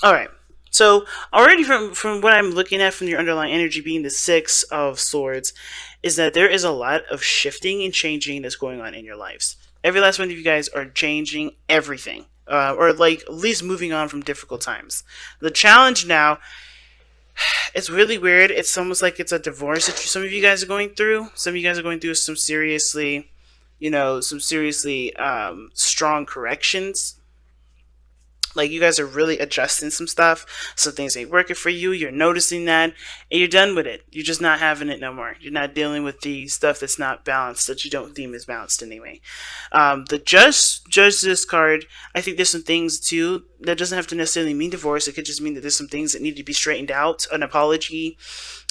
All right. So already from what I'm looking at from your underlying energy being the Six of Swords, is that there is a lot of shifting and changing that's going on in your lives. Every last one of you guys are changing everything, or like at least moving on from difficult times. The challenge now, it's really weird. It's almost like it's a divorce that some of you guys are going through. Some of you guys are going through some seriously, some seriously strong corrections. Like you guys are really adjusting some stuff. Some things ain't working for you. You're noticing that, and you're done with it. You're just not having it no more. You're not dealing with the stuff that's not balanced, that you don't deem as balanced anyway. The judge this card. I think there's some things too that doesn't have to necessarily mean divorce. It could just mean that there's some things that need to be straightened out. An apology.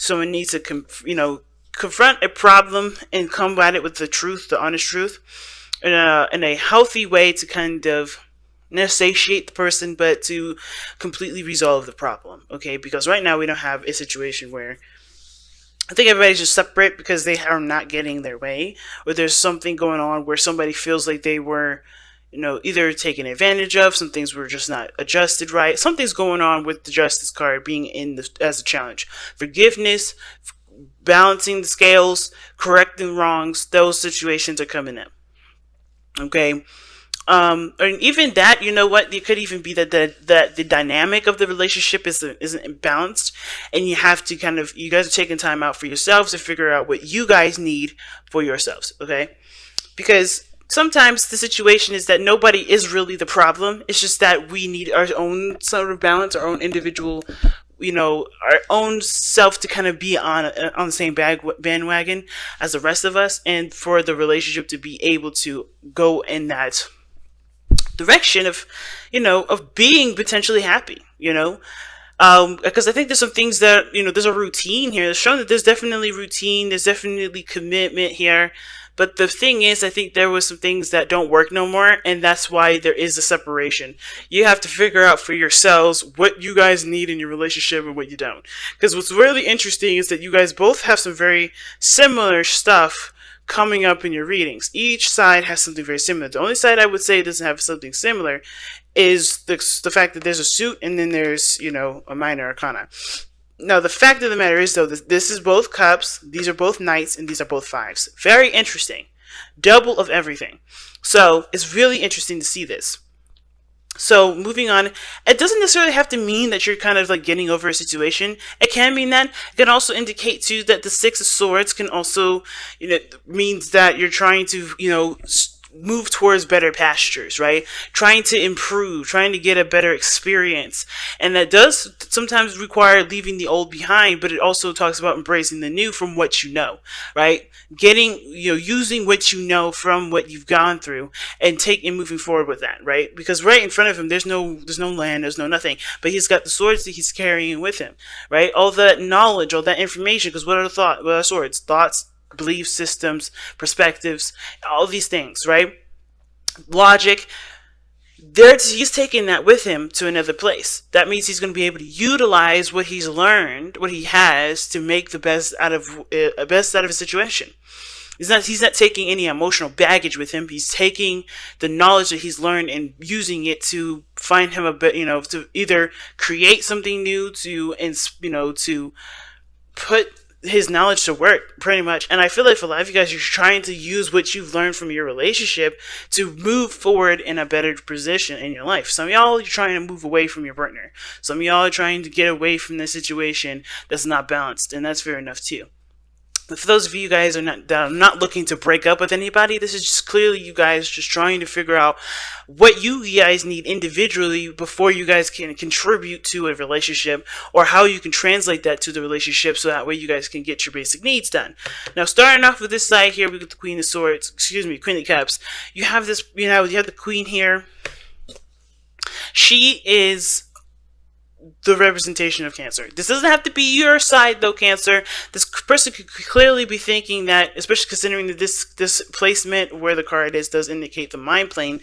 Someone needs to confront a problem and combat it with the truth, the honest truth, in a healthy way to kind of not satiate the person, but to completely resolve the problem. Okay, because right now we don't have a situation where I think everybody's just separate because they are not getting their way, or there's something going on where somebody feels like they were, either taken advantage of. Some things were just not adjusted right. Something's going on with the Justice card being as a challenge. Forgiveness, balancing the scales, correcting wrongs. Those situations are coming up. Okay. Or even that, you know what? It could even be that the dynamic of the relationship isn't balanced, and you have to you guys are taking time out for yourselves to figure out what you guys need for yourselves, okay? Because sometimes the situation is that nobody is really the problem. It's just that we need our own sort of balance, our own individual, our own self to kind of be on the same bandwagon as the rest of us, and for the relationship to be able to go in that direction of being potentially happy, because I think there's some things that there's a routine here. It's shown that there's definitely routine, there's definitely commitment here, but the thing is, I think there was some things that don't work no more, and that's why there is a separation. You have to figure out for yourselves what you guys need in your relationship and what you don't, because what's really interesting is that you guys both have some very similar stuff coming up in your readings. Each side has something very similar. The only side I would say doesn't have something similar is the fact that there's a suit and then there's, a minor arcana. Now, the fact of the matter is, though, this is both cups, these are both knights, and these are both fives. Very interesting. Double of everything. So, it's really interesting to see this. So, moving on, it doesn't necessarily have to mean that you're kind of like getting over a situation. It can mean that. It can also indicate, too, that the Six of Swords can also, means that you're trying to, move towards better pastures, right? Trying to improve, trying to get a better experience. And that does sometimes require leaving the old behind, but it also talks about embracing the new from what you know, right? Getting, using what you know from what you've gone through and moving forward with that, right? Because right in front of him, there's no land, there's no nothing, but he's got the swords that he's carrying with him, right? All that knowledge, all that information, because what are swords? Thoughts, belief systems, perspectives, all these things, right? Logic. He's taking that with him to another place. That means he's going to be able to utilize what he's learned, what he has, to make the best out of a situation. He's not taking any emotional baggage with him. He's taking the knowledge that he's learned and using it to find him a bit, to either create something new, to put his knowledge to work, pretty much. And I feel like for a lot of you guys, you're trying to use what you've learned from your relationship to move forward in a better position in your life. Some of y'all are trying to move away from your partner. Some of y'all are trying to get away from this situation that's not balanced, and that's fair enough too. But for those of you guys that are not looking to break up with anybody, this is just clearly you guys just trying to figure out what you guys need individually before you guys can contribute to a relationship, or how you can translate that to the relationship so that way you guys can get your basic needs done. Now, starting off with this side here, we got the Queen of Swords, Queen of Cups. You have this, you have the Queen here. She is the representation of Cancer. This doesn't have to be your side, though, Cancer. This person could clearly be thinking that, especially considering that this placement where the card is does indicate the mind plane.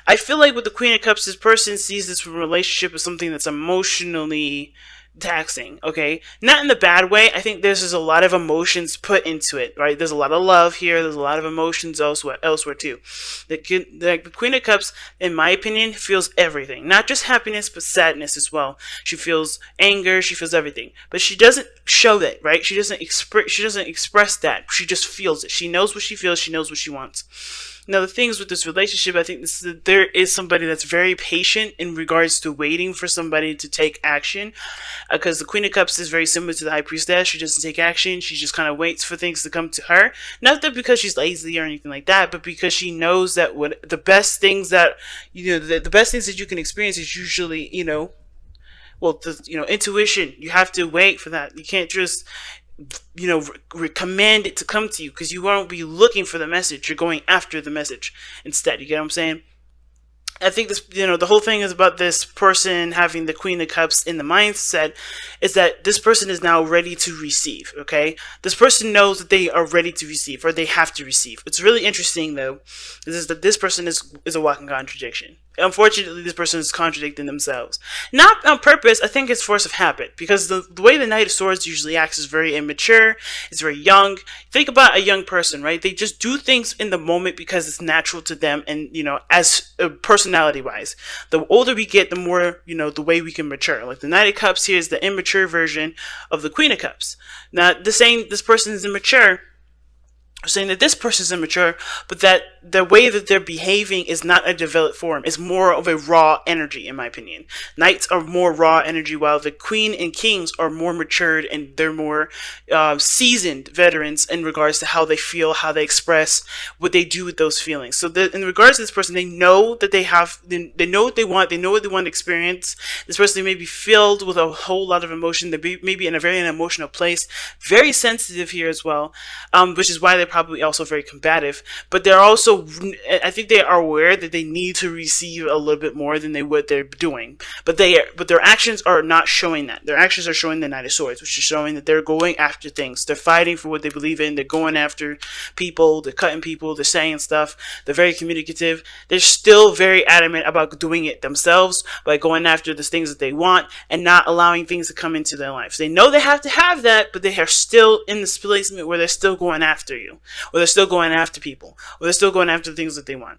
I feel like with the Queen of Cups, this person sees this relationship as something that's emotionally taxing, okay? Not in the bad way. I think there's just a lot of emotions put into it, right? There's a lot of love here. There's a lot of emotions elsewhere too. The Queen of Cups, in my opinion, feels everything. Not just happiness, but sadness as well. She feels anger. She feels everything. But she doesn't show that, right? She doesn't express that. She just feels it. She knows what she feels. She knows what she wants. Now, the things with this relationship, I think there is somebody that's very patient in regards to waiting for somebody to take action. Because the Queen of Cups is very similar to the High Priestess. She doesn't take action. She just kind of waits for things to come to her. Not that because she's lazy or anything like that, but because she knows that the best things that, the best things that you can experience is usually, intuition. You have to wait for that. You can't just command it to come to you, because you won't be looking for the message. You're going after the message instead. You get what I'm saying? I think this, the whole thing is about this person having the Queen of Cups in the mindset is that this person is now ready to receive, okay? This person knows that they are ready to receive, or they have to receive. What's really interesting, though, is that this person is a walking contradiction. Unfortunately, this person is contradicting themselves. Not on purpose. I think it's force of habit, because the way the Knight of Swords usually acts is very immature. It's very young. Think about a young person, right? They just do things in the moment because it's natural to them, and, as personality-wise. The older we get, the more, the way we can mature. Like the Knight of Cups here is the immature version of the Queen of Cups. Now, this person is immature, saying that this person is immature, but that the way that they're behaving is not a developed form. It's more of a raw energy, in my opinion. Knights are more raw energy, while the Queen and Kings are more matured, and they're more seasoned veterans in regards to how they feel, how they express, what they do with those feelings. So in regards to this person, they know that they know what they want, they know what they want to experience. This person may be filled with a whole lot of emotion. They may be in a very emotional place, very sensitive here as well, which is why they're probably also very combative, but they're also, I think they are aware that they need to receive a little bit more than they're doing, but their actions are not showing that. Their actions are showing the Knight of Swords, which is showing that they're going after things. They're fighting for what they believe in. They're going after people. They're cutting people. They're saying stuff. They're very communicative. They're still very adamant about doing it themselves by going after the things that they want and not allowing things to come into their lives. They know they have to have that, but they are still in this placement where they're still going after you. Or they're still going after people, or they're still going after the things that they want.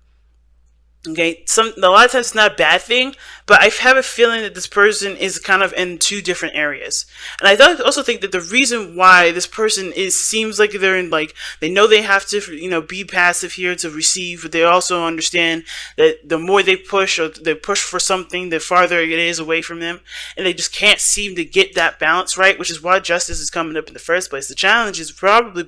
Okay, a lot of times it's not a bad thing, but I have a feeling that this person is kind of in two different areas. And I also think that the reason why this person seems like they're in, like, they know they have to, be passive here to receive, but they also understand that the more they push, or they push for something, the farther it is away from them, and they just can't seem to get that balance right, which is why justice is coming up in the first place. The challenge is probably,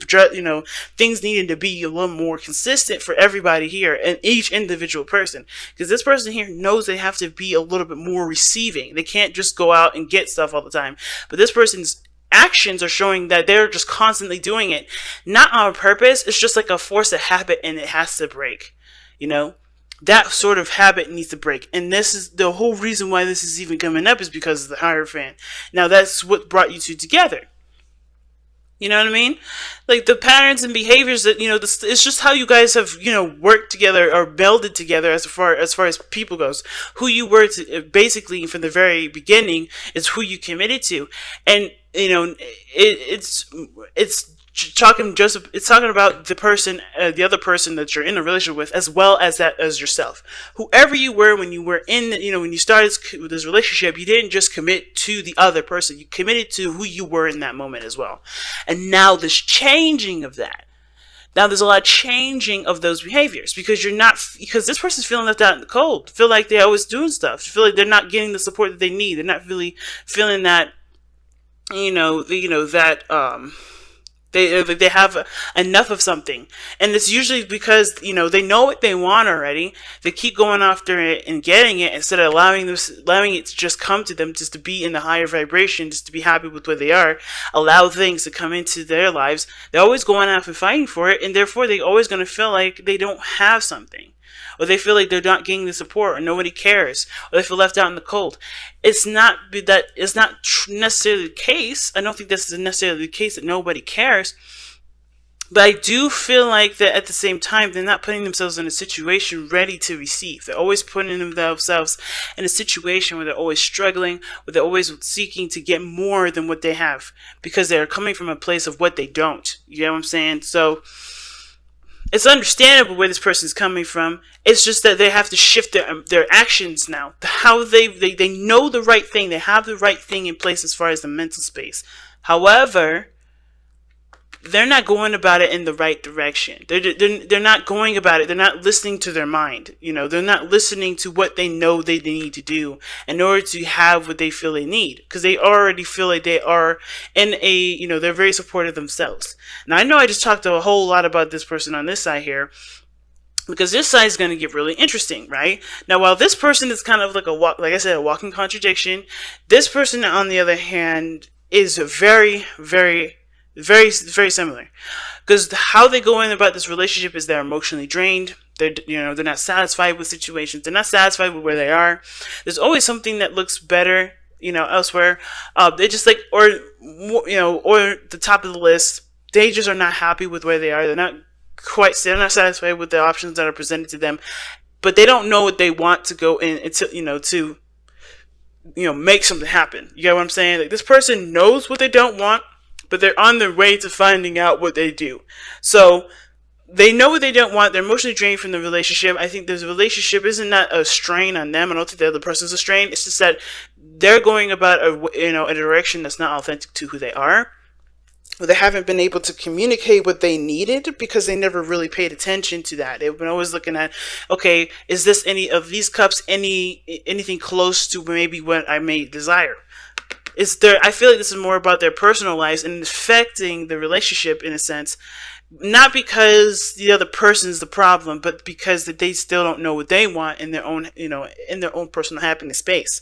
things needing to be a little more consistent for everybody here and each individual person. Because this person here knows they have to be a little bit more receiving. They can't just go out and get stuff all the time. But this person's actions are showing that they're just constantly doing it. Not on purpose. It's just like a force of habit, and it has to break. That sort of habit needs to break. And this is the whole reason why this is even coming up, is because of the Hierophant. Now, that's what brought you two together. You know what I mean? Like the patterns and behaviors that, it's just how you guys have, worked together or melded together as far as people goes. Who you were to, basically from the very beginning is who you committed to. And, it's talking about the person, the other person that you're in a relationship with, as well as yourself. Whoever you were when you were in, when you started this relationship, you didn't just commit to the other person. You committed to who you were in that moment as well. And now there's changing of that. Now there's a lot of changing of those behaviors, because because this person's feeling left out in the cold. Feel like they're always doing stuff. Feel like they're not getting the support that they need. They're not really feeling that, they have enough of something. And it's usually because, they know what they want already. They keep going after it and getting it, instead of allowing it to just come to them, just to be in the higher vibration, just to be happy with where they are, allow things to come into their lives. They're always going after fighting for it, and therefore they're always going to feel like they don't have something. Or they feel like they're not getting the support, or nobody cares, or they feel left out in the cold. It's not necessarily the case. I don't think this is necessarily the case that nobody cares. But I do feel like that at the same time, they're not putting themselves in a situation ready to receive. They're always putting themselves in a situation where they're always struggling, where they're always seeking to get more than what they have because they're coming from a place of what they don't. You know what I'm saying? So it's understandable where this person's coming from. It's just that they have to shift their actions now. How they know the right thing. They have the right thing in place as far as the mental space. However, they're not going about it in the right direction. They're not going about it. They're not listening to their mind. You know, they're not listening to what they know they need to do in order to have what they feel they need. Because they already feel like they are in a, you know, they're very supportive themselves. Now, I know I just talked a whole lot about this person on this side here, because this side is going to get really interesting, right? Now, while this person is kind of like like I said, a walking contradiction, this person, on the other hand, is very similar, because how they go in about this relationship is they're emotionally drained. They're not satisfied with situations. They're not satisfied with where they are. There's always something that looks better, elsewhere. They just like, or the top of the list. They just are not happy with where they are. They're not satisfied with the options that are presented to them, but they don't know what they want to go in to make something happen. You get what I'm saying? Like, this person knows what they don't want, but they're on their way to finding out what they do. So they know what they don't want. They're emotionally drained from the relationship. I think this relationship isn't not a strain on them. I don't think the other person's a strain. It's just that they're going about a direction that's not authentic to who they are. They haven't been able to communicate what they needed because they never really paid attention to that. They've been always looking at, okay, is this any of these cups anything close to maybe what I may desire? I feel like this is more about their personal lives and affecting the relationship in a sense, not because the other person's the problem, but because that they still don't know what they want in their own, in their own personal happiness space.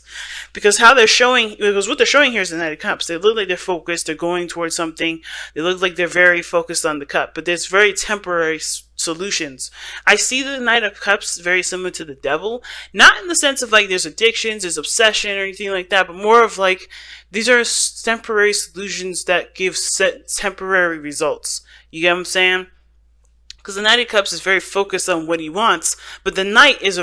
Because what they're showing here is the Knight of Cups. They look like they're focused. They're going towards something. They look like they're very focused on the cup, but there's very temporary solutions. I see the Knight of Cups very similar to the Devil, not in the sense of like there's addictions, there's obsession or anything like that, but more of like these are temporary solutions that give set temporary results. You get what I'm saying? Because the Knight of Cups is very focused on what he wants, but the Knight is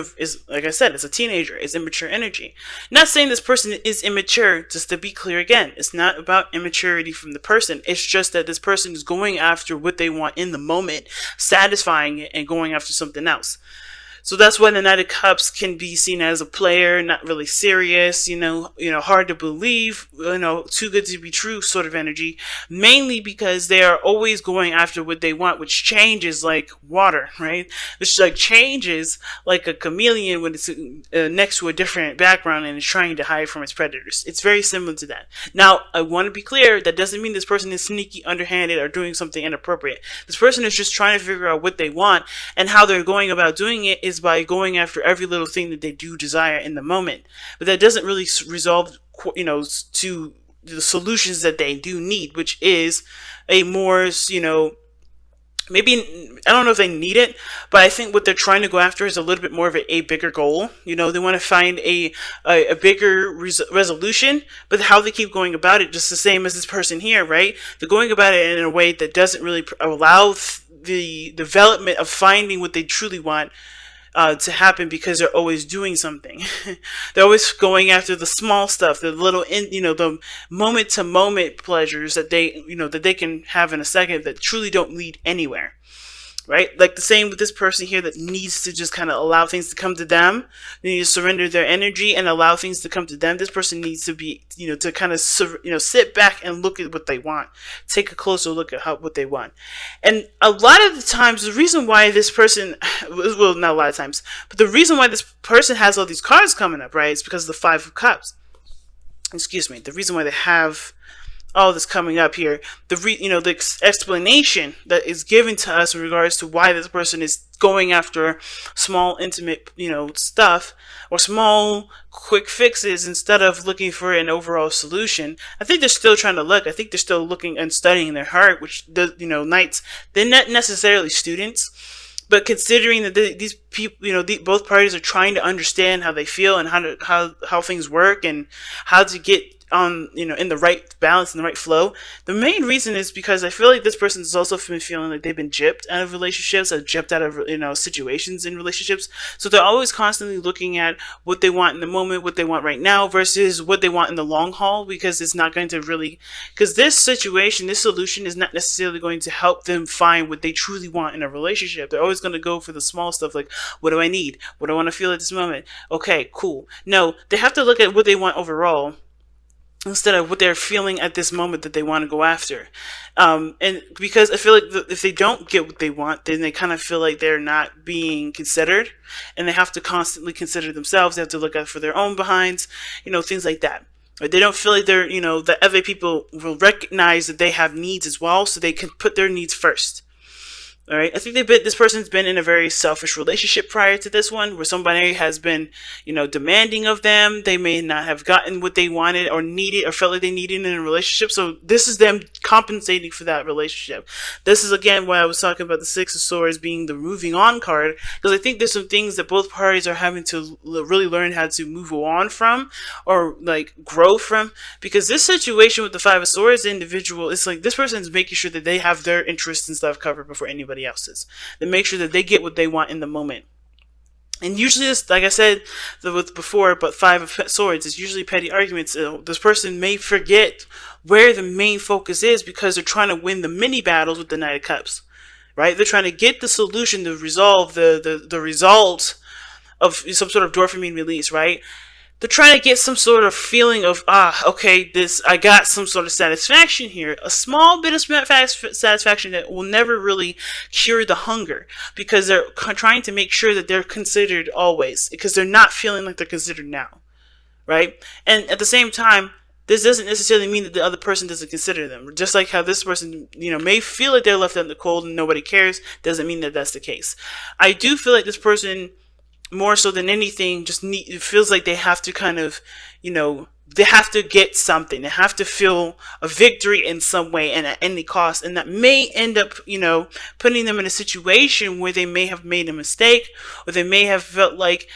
like I said, it's a teenager. It's immature energy. Not saying this person is immature. Just to be clear again, it's not about immaturity from the person. It's just that this person is going after what they want in the moment, satisfying it, and going after something else. So that's why the Knight of Cups can be seen as a player, not really serious, hard to believe, too good to be true sort of energy, mainly because they are always going after what they want, which changes like water, right? Which like changes like a chameleon when it's next to a different background and is trying to hide from its predators. It's very similar to that. Now, I want to be clear, that doesn't mean this person is sneaky, underhanded, or doing something inappropriate. This person is just trying to figure out what they want, and how they're going about doing it is by going after every little thing that they do desire in the moment. But that doesn't really resolve, to the solutions that they do need, which is a more, maybe, I don't know if they need it, but I think what they're trying to go after is a little bit more of a bigger goal. They want to find a bigger resolution, but how they keep going about it, just the same as this person here, right? They're going about it in a way that doesn't really allow the development of finding what they truly want to happen, because they're always doing something. They're always going after the small stuff, the little, the moment to moment pleasures that they can have in a second that truly don't lead anywhere. Right? Like the same with this person here that needs to just kind of allow things to come to them. They need to surrender their energy and allow things to come to them. This person needs to be, to kind of, sit back and look at what they want. Take a closer look at what they want. And a lot of the times, the reason why this person, well, not a lot of times, but the reason why this person has all these cards coming up, right, is because of the Five of Cups. Excuse me. The reason why they have all this coming up here, the explanation that is given to us in regards to why this person is going after small, intimate, stuff, or small, quick fixes instead of looking for an overall solution. I think they're still trying to look. I think they're still looking and studying their heart, which Knights, they're not necessarily students. But considering that these people, both parties are trying to understand how they feel and how things work and how to get on, in the right balance and the right flow. The main reason is because I feel like this person has also been feeling like they've been gypped out of relationships, or gypped out of, situations in relationships. So they're always constantly looking at what they want in the moment, what they want right now, versus what they want in the long haul, because it's not going to really, because this situation, this solution is not necessarily going to help them find what they truly want in a relationship. They're always going to go for the small stuff, like, what do I need? What do I want to feel at this moment? Okay, cool. No, they have to look at what they want overall, instead of what they're feeling at this moment that they want to go after. And because I feel like if they don't get what they want, then they kind of feel like they're not being considered, and they have to constantly consider themselves. They have to look out for their own behinds, things like that. Or they don't feel like they're, that other people will recognize that they have needs as well, so they can put their needs first. All right, I think this person's been in a very selfish relationship prior to this one, where somebody has been, demanding of them. They may not have gotten what they wanted or needed or felt like they needed in a relationship. So this is them compensating for that relationship. This is, again, why I was talking about the Six of Swords being the moving on card, because I think there's some things that both parties are having to really learn how to move on from, or like grow from. Because this situation with the Five of Swords individual, it's like this person's making sure that they have their interests and stuff covered before anybody else's. They make sure that they get what they want in the moment. And usually this, like I said before, but Five of Swords is usually petty arguments. This person may forget where the main focus is, because they're trying to win the mini battles with the Knight of Cups, right? They're trying to get the solution to resolve the result of some sort of dopamine release, right? They're trying to get some sort of feeling of, okay, I got some sort of satisfaction here. A small bit of satisfaction that will never really cure the hunger, because they're trying to make sure that they're considered always, because they're not feeling like they're considered now, right? And at the same time, this doesn't necessarily mean that the other person doesn't consider them. Just like how this person, may feel like they're left out in the cold and nobody cares, doesn't mean that that's the case. I do feel like this person, more so than anything, it feels like they have to kind of, they have to get something. They have to feel a victory in some way and at any cost. And that may end up, putting them in a situation where they may have made a mistake, or they may have felt like,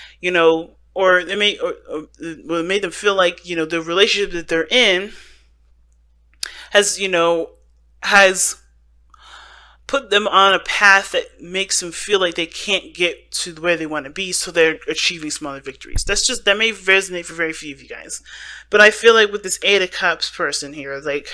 or they may, or made them feel like, the relationship that they're in has, has put them on a path that makes them feel like they can't get to where they want to be, so they're achieving smaller victories. That may resonate for very few of you guys. But I feel like with this Eight of Cups person here, like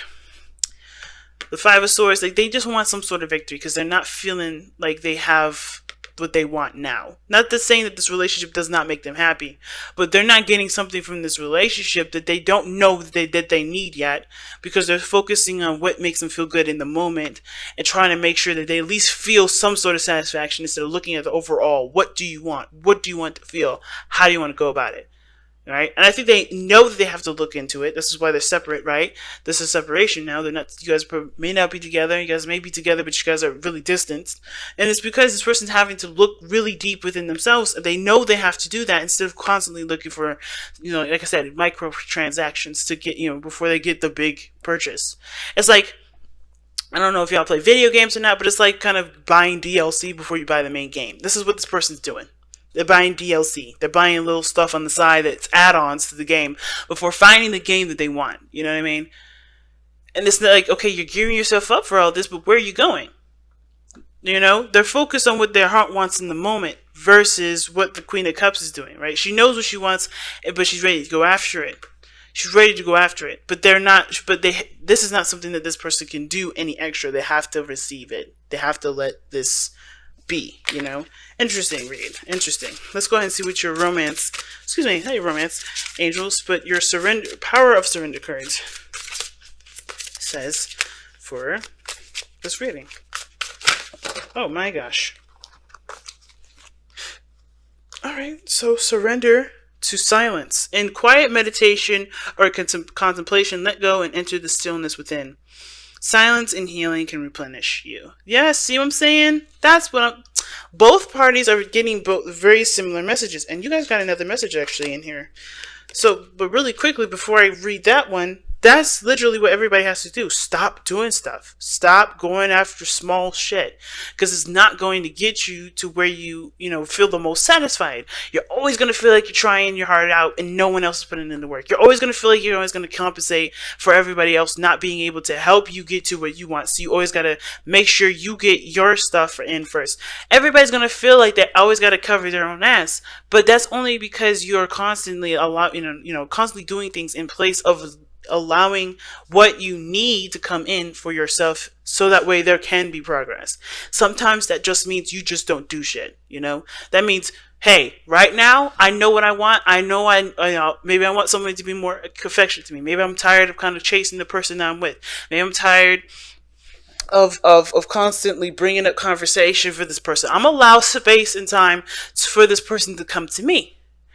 the Five of Swords, like they just want some sort of victory, because they're not feeling like they have what they want now. Not to saying that this relationship does not make them happy, but they're not getting something from this relationship that they don't know that they need yet, because they're focusing on what makes them feel good in the moment and trying to make sure that they at least feel some sort of satisfaction, instead of looking at the overall. What do you want? What do you want to feel? How do you want to go about it? Right? And I think they know that they have to look into it. This is why they're separate, right? This is separation now. They're not. You guys may not be together. You guys may be together, but you guys are really distanced. And it's because this person's having to look really deep within themselves. They know they have to do that, instead of constantly looking for, like I said, micro transactions to get, before they get the big purchase. It's like, I don't know if y'all play video games or not, but it's like kind of buying DLC before you buy the main game. This is what this person's doing. They're buying DLC. They're buying little stuff on the side that's add-ons to the game before finding the game that they want. You know what I mean? And it's like, okay, you're gearing yourself up for all this, but where are you going? They're focused on what their heart wants in the moment versus what the Queen of Cups is doing, right? She knows what she wants, but she's ready to go after it. She's ready to go after it, but they're not. But this is not something that this person can do any extra. They have to receive it. They have to let this be, Interesting read. Interesting. Let's go ahead and see what your romance, not your romance, angels, but your power of surrender cards says for this reading. Oh my gosh. Alright, so surrender to silence. In quiet meditation or contemplation, let go and enter the stillness within. Silence and healing can replenish you. Yeah, see what I'm saying? That's what both parties are getting both very similar messages. And you guys got another message actually in here. So, but really quickly, before I read that one, that's literally what everybody has to do. Stop doing stuff. Stop going after small shit, because it's not going to get you to where you feel the most satisfied. You're always going to feel like you're trying your heart out and no one else is putting in the work. You're always going to feel like you're always going to compensate for everybody else not being able to help you get to what you want. So you always got to make sure you get your stuff in first. Everybody's going to feel like they always got to cover their own ass, but that's only because you're constantly constantly doing things in place of allowing what you need to come in for yourself, so that way there can be progress. Sometimes that just means you just don't do shit. That means, hey, right now I know what I want. I know maybe I want somebody to be more affectionate to me. Maybe I'm tired of kind of chasing the person that I'm with. Maybe I'm tired of constantly bringing up conversation for this person. I'm allow space and time for this person to come to me.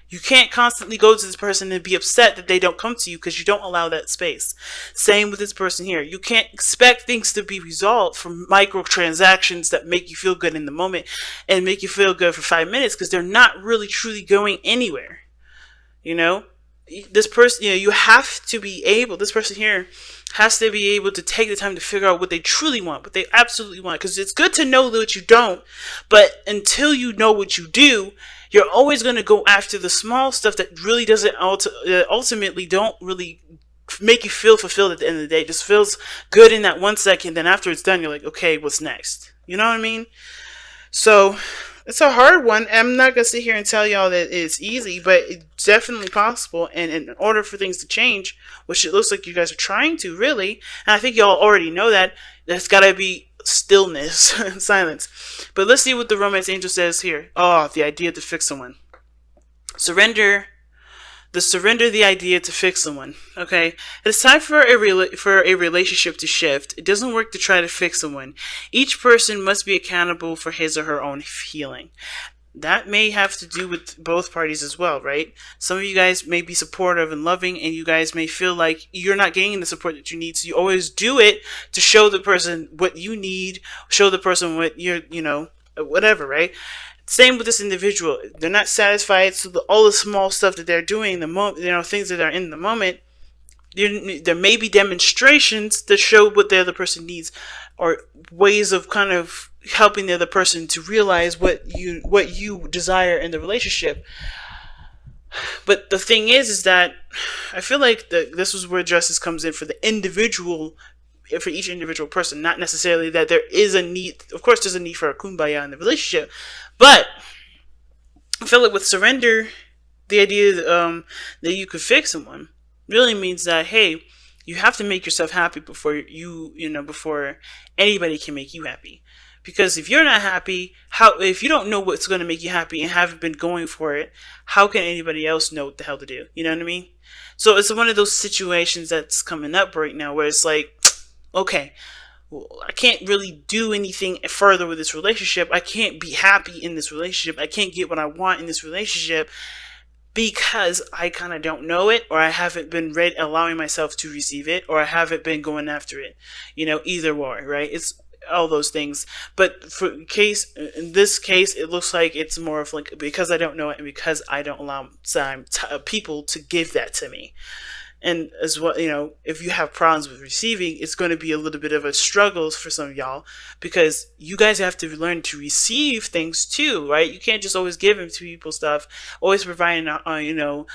You can't constantly go to this person and be upset that they don't come to you, because you don't allow that space. Same with this person here. You can't expect things to be resolved from microtransactions that make you feel good in the moment and make you feel good for 5 minutes, because they're not really truly going anywhere. This person, you have to be able, this person here has to be able to take the time to figure out what they truly want, what they absolutely want. Because it's good to know what you don't, but until you know what you do, you're always going to go after the small stuff that really doesn't ultimately don't really make you feel fulfilled at the end of the day. It just feels good in that 1 second. Then after it's done, you're like, okay, what's next? You know what I mean? So it's a hard one. I'm not going to sit here and tell y'all that it's easy, but it's definitely possible. And in order for things to change, which it looks like you guys are trying to, really, and I think y'all already know that, there's got to be stillness, silence. But let's see what the romance angel says here. Oh, the idea to fix someone. Surrender the idea to fix someone. Okay, it's time for a relationship to shift. It doesn't work to try to fix someone. Each person must be accountable for his or her own healing. That may have to do with both parties as well, right? Some of you guys may be supportive and loving, and you guys may feel like you're not getting the support that you need, so you always do it to show the person what you need, show the person what you're, whatever, right? Same with this individual. They're not satisfied, so all the small stuff that they're doing, things that are in the moment, there may be demonstrations that show what the other person needs, or ways of kind of helping the other person to realize what you desire in the relationship. But the thing is that I feel like this is where justice comes in for the individual, for each individual person. Not necessarily that there is a need. Of course, there's a need for a kumbaya in the relationship, but I feel like with surrender, the idea that you could fix someone really means that, hey, you have to make yourself happy before before anybody can make you happy. Because if you're not happy, if you don't know what's going to make you happy and haven't been going for it, how can anybody else know what the hell to do? You know what I mean? So it's one of those situations that's coming up right now where it's like, okay, well, I can't really do anything further with this relationship. I can't be happy in this relationship. I can't get what I want in this relationship because I kind of don't know it, or I haven't been allowing myself to receive it, or I haven't been going after it. Either or, right? It's all those things. But in this case, it looks like it's more of like, because I don't know it and because I don't allow people to give that to me. And as well, if you have problems with receiving, it's going to be a little bit of a struggle for some of y'all, because you guys have to learn to receive things too, right? You can't just always give to people stuff, always providing, an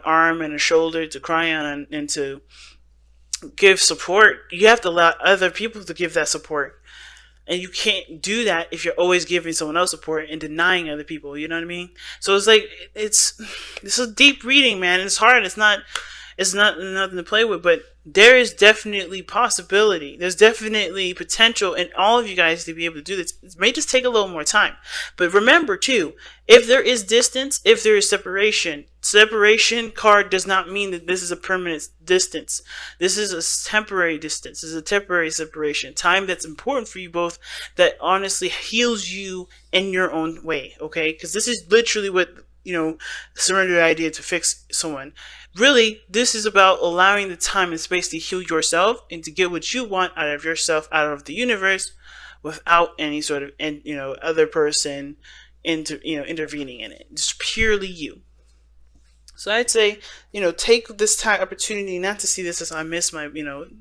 arm and a shoulder to cry on and to give support. You have to allow other people to give that support. And you can't do that if you're always giving someone else support and denying other people, you know what I mean? So it's like, this is a deep reading, man. It's hard. It's not nothing to play with, but there is definitely possibility. There's definitely potential in all of you guys to be able to do this. It may just take a little more time. But remember too, if there is distance, if there is separation card does not mean that this is a permanent distance. This is a temporary distance. This is a temporary separation. Time that's important for you both, that honestly heals you in your own way, okay? Because this is literally what, surrender the idea to fix someone. Really, this is about allowing the time and space to heal yourself and to get what you want out of yourself, out of the universe, without any sort of other person intervening in it. Just purely you. So I'd say, take this time opportunity not to see this as I miss my,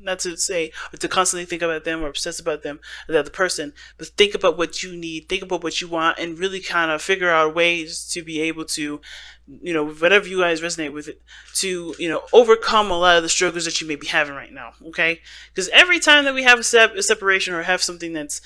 not to say or to constantly think about them or obsess about them or the other person, but think about what you need, think about what you want, and really kind of figure out ways to be able to, whatever you guys resonate with it, to, overcome a lot of the struggles that you may be having right now. Okay, because every time that we have a separation or have something that's